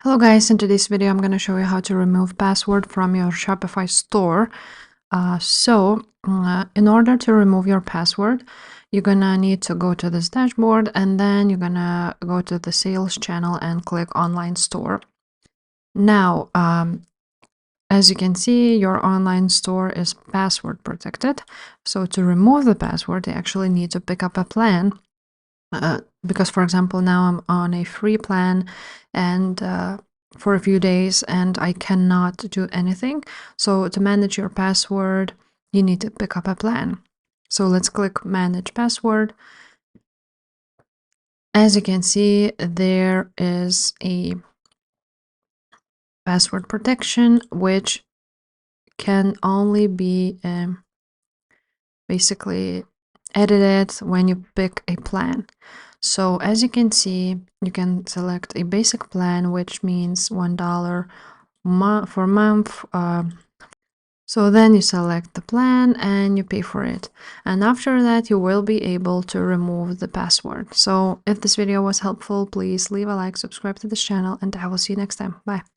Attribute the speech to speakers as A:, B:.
A: Hello guys, in today's video I'm going to show you how to remove password from your Shopify store. In order to remove your password, you're going to need to go to this dashboard and then you're going to go to the sales channel and click online store. Now, as you can see, your online store is password protected. So to remove the password, you actually need to pick up a plan. Because, for example, now I'm on a free plan and for a few days and I cannot do anything. So to manage your password, you need to pick up a plan. So let's click manage password. As you can see, there is a password protection, which can only be basically edited when you pick a plan. So as you can see, you can select a basic plan, which means $1 for a month. So then you select the plan and you pay for it. And after that, you will be able to remove the password. So if this video was helpful, please leave a like, subscribe to this channel, and I will see you next time. Bye.